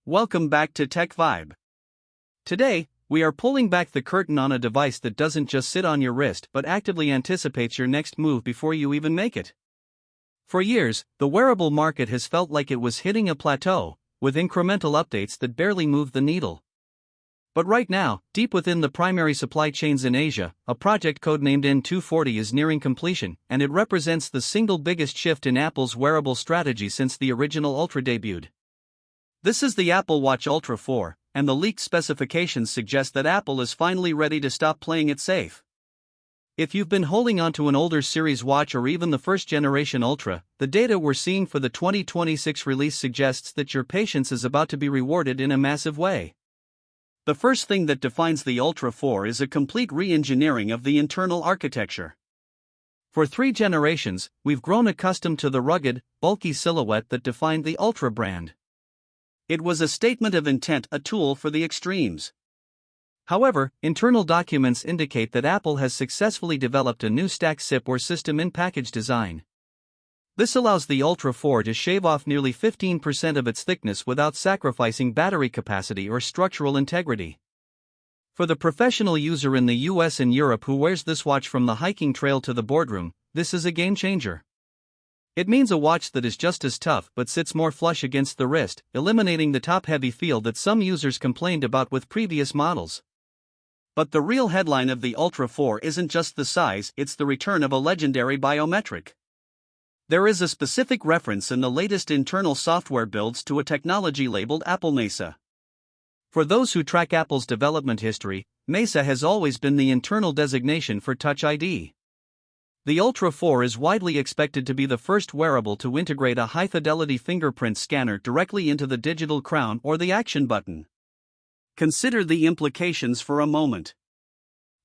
Welcome back to Tech Vibe. Today, we are pulling back the curtain on a device that doesn't just sit on your wrist but actively anticipates your next move before you even make it. For years, the wearable market has felt like it was hitting a plateau, with incremental updates that barely moved the needle. But right now, deep within the primary supply chains in Asia, a project codenamed N240 is nearing completion, and it represents the single biggest shift in Apple's wearable strategy since the original Ultra debuted. This is the Apple Watch Ultra 4, and the leaked specifications suggest that Apple is finally ready to stop playing it safe. If you've been holding onto an older series watch or even the first generation Ultra, the data we're seeing for the 2026 release suggests that your patience is about to be rewarded in a massive way. The first thing that defines the Ultra 4 is a complete re-engineering of the internal architecture. For 3 generations, we've grown accustomed to the rugged, bulky silhouette that defined the Ultra brand. It was a statement of intent, a tool for the extremes. However, internal documents indicate that Apple has successfully developed a new stack SIP or system-in-package design. This allows the Ultra 4 to shave off nearly 15% of its thickness without sacrificing battery capacity or structural integrity. For the professional user in the US and Europe who wears this watch from the hiking trail to the boardroom, this is a game-changer. It means a watch that is just as tough but sits more flush against the wrist, eliminating the top-heavy feel that some users complained about with previous models. But the real headline of the Ultra 4 isn't just the size, it's the return of a legendary biometric. There is a specific reference in the latest internal software builds to a technology labeled AppleMesa. For those who track Apple's development history, Mesa has always been the internal designation for Touch ID. The Ultra 4 is widely expected to be the first wearable to integrate a high-fidelity fingerprint scanner directly into the digital crown or the action button. Consider the implications for a moment.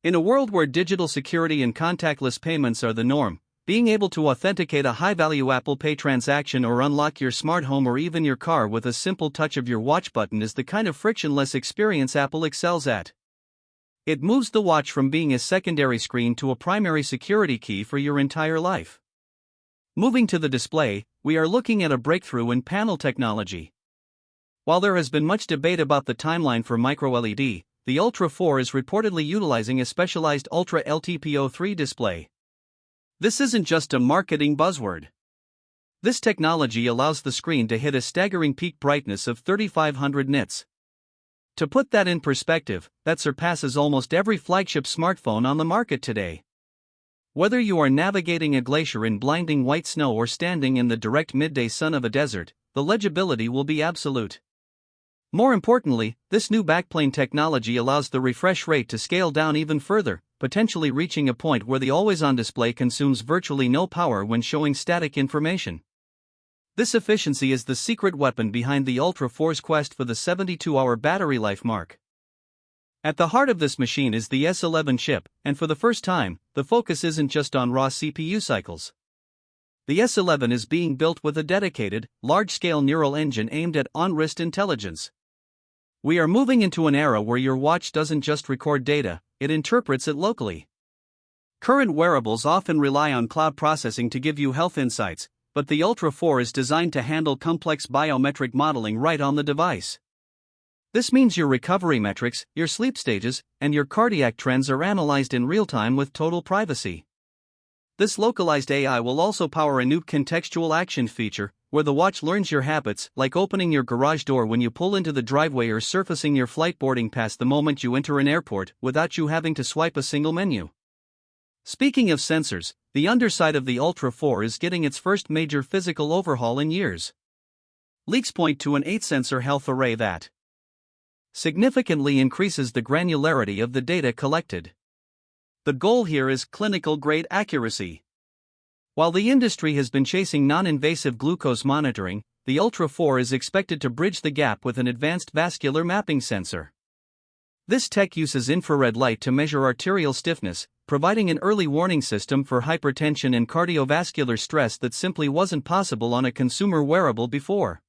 In a world where digital security and contactless payments are the norm, being able to authenticate a high-value Apple Pay transaction or unlock your smart home or even your car with a simple touch of your watch button is the kind of frictionless experience Apple excels at. It moves the watch from being a secondary screen to a primary security key for your entire life. Moving to the display, we are looking at a breakthrough in panel technology. While there has been much debate about the timeline for micro-LED, the Ultra 4 is reportedly utilizing a specialized Ultra LTPO3 display. This isn't just a marketing buzzword. This technology allows the screen to hit a staggering peak brightness of 3500 nits. To put that in perspective, that surpasses almost every flagship smartphone on the market today. Whether you are navigating a glacier in blinding white snow or standing in the direct midday sun of a desert, the legibility will be absolute. More importantly, this new backplane technology allows the refresh rate to scale down even further, potentially reaching a point where the always-on display consumes virtually no power when showing static information. This efficiency is the secret weapon behind the Ultra 4's quest for the 72-hour battery life mark. At the heart of this machine is the S11 chip, and for the first time, the focus isn't just on raw CPU cycles. The S11 is being built with a dedicated, large-scale neural engine aimed at on-wrist intelligence. We are moving into an era where your watch doesn't just record data, it interprets it locally. Current wearables often rely on cloud processing to give you health insights, but the Ultra 4 is designed to handle complex biometric modeling right on the device. This means your recovery metrics, your sleep stages, and your cardiac trends are analyzed in real time with total privacy. This localized AI will also power a new contextual action feature, where the watch learns your habits, like opening your garage door when you pull into the driveway or surfacing your flight boarding pass the moment you enter an airport, without you having to swipe a single menu. Speaking of sensors, the underside of the Ultra 4 is getting its first major physical overhaul in years. Leaks point to an 8-sensor health array that significantly increases the granularity of the data collected. The goal here is clinical-grade accuracy. While the industry has been chasing non-invasive glucose monitoring, the Ultra 4 is expected to bridge the gap with an advanced vascular mapping sensor. This tech uses infrared light to measure arterial stiffness, providing an early warning system for hypertension and cardiovascular stress that simply wasn't possible on a consumer wearable before.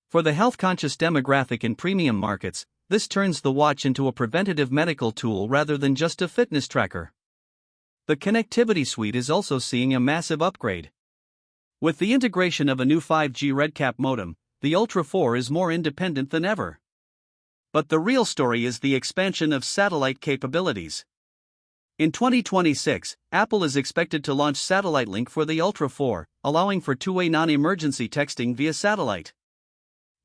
For the health-conscious demographic in premium markets, this turns the watch into a preventative medical tool rather than just a fitness tracker. The connectivity suite is also seeing a massive upgrade. With the integration of a new 5G RedCap modem, the Ultra 4 is more independent than ever. But the real story is the expansion of satellite capabilities. In 2026, Apple is expected to launch Satellite Link for the Ultra 4, allowing for two-way non-emergency texting via satellite.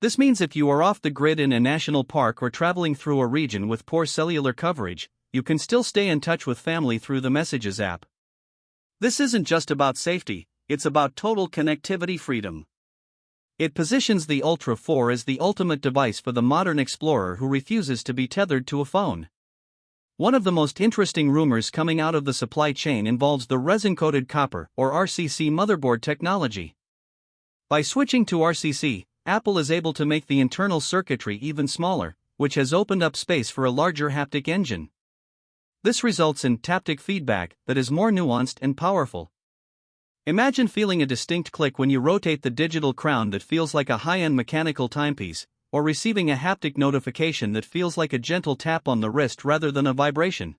This means if you are off the grid in a national park or traveling through a region with poor cellular coverage, you can still stay in touch with family through the Messages app. This isn't just about safety, it's about total connectivity freedom. It positions the Ultra 4 as the ultimate device for the modern explorer who refuses to be tethered to a phone. One of the most interesting rumors coming out of the supply chain involves the resin-coated copper, or RCC motherboard technology. By switching to RCC, Apple is able to make the internal circuitry even smaller, which has opened up space for a larger haptic engine. This results in taptic feedback that is more nuanced and powerful. Imagine feeling a distinct click when you rotate the digital crown that feels like a high-end mechanical timepiece, or receiving a haptic notification that feels like a gentle tap on the wrist rather than a vibration.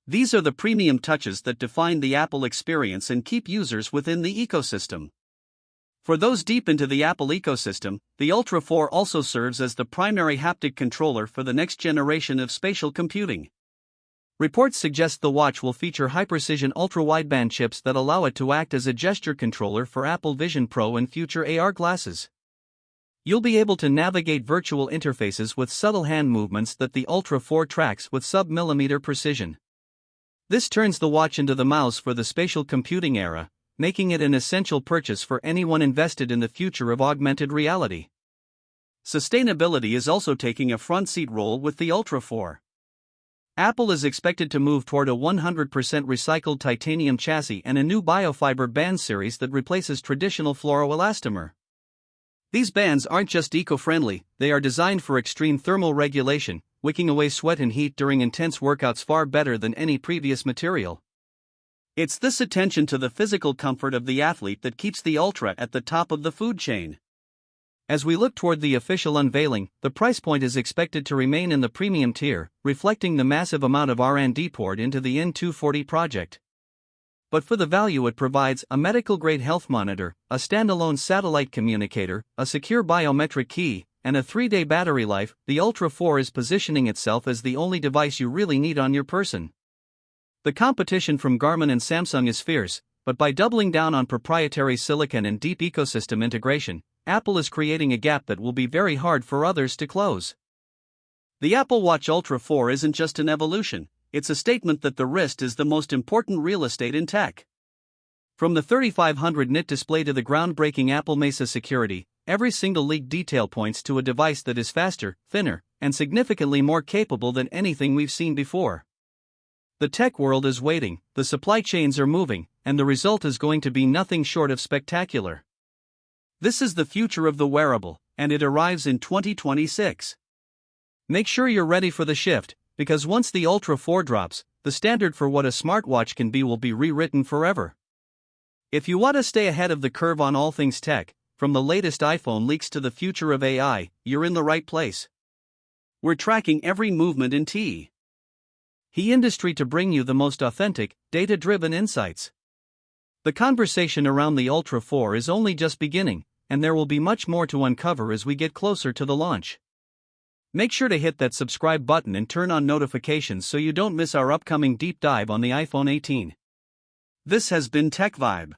These are the premium touches that define the Apple experience and keep users within the ecosystem. For those deep into the Apple ecosystem, the Ultra 4 also serves as the primary haptic controller for the next generation of spatial computing. Reports suggest the watch will feature high-precision ultra-wideband chips that allow it to act as a gesture controller for Apple Vision Pro and future AR glasses. You'll be able to navigate virtual interfaces with subtle hand movements that the Ultra 4 tracks with sub-millimeter precision. This turns the watch into the mouse for the spatial computing era, making it an essential purchase for anyone invested in the future of augmented reality. Sustainability is also taking a front-seat role with the Ultra 4. Apple is expected to move toward a 100% recycled titanium chassis and a new biofiber band series that replaces traditional fluoroelastomer. These bands aren't just eco-friendly, they are designed for extreme thermal regulation, wicking away sweat and heat during intense workouts far better than any previous material. It's this attention to the physical comfort of the athlete that keeps the Ultra at the top of the food chain. As we look toward the official unveiling, the price point is expected to remain in the premium tier, reflecting the massive amount of R&D poured into the N240 project. But for the value it provides, a medical-grade health monitor, a standalone satellite communicator, a secure biometric key, and a 3-day battery life, the Ultra 4 is positioning itself as the only device you really need on your person. The competition from Garmin and Samsung is fierce, but by doubling down on proprietary silicon and deep ecosystem integration, Apple is creating a gap that will be very hard for others to close. The Apple Watch Ultra 4 isn't just an evolution, it's a statement that the wrist is the most important real estate in tech. From the 3500 nit display to the groundbreaking AppleMesa security, every single leaked detail points to a device that is faster, thinner, and significantly more capable than anything we've seen before. The tech world is waiting, the supply chains are moving, and the result is going to be nothing short of spectacular. This is the future of the wearable, and it arrives in 2026. Make sure you're ready for the shift, because once the Ultra 4 drops, the standard for what a smartwatch can be will be rewritten forever. If you want to stay ahead of the curve on all things tech, from the latest iPhone leaks to the future of AI, you're in the right place. We're tracking every movement in the industry to bring you the most authentic, data-driven insights. The conversation around the Ultra 4 is only just beginning, and there will be much more to uncover as we get closer to the launch. Make sure to hit that subscribe button and turn on notifications so you don't miss our upcoming deep dive on the iPhone 18. This has been Tech Vibe.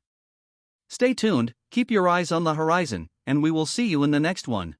Stay tuned, keep your eyes on the horizon, and we will see you in the next one.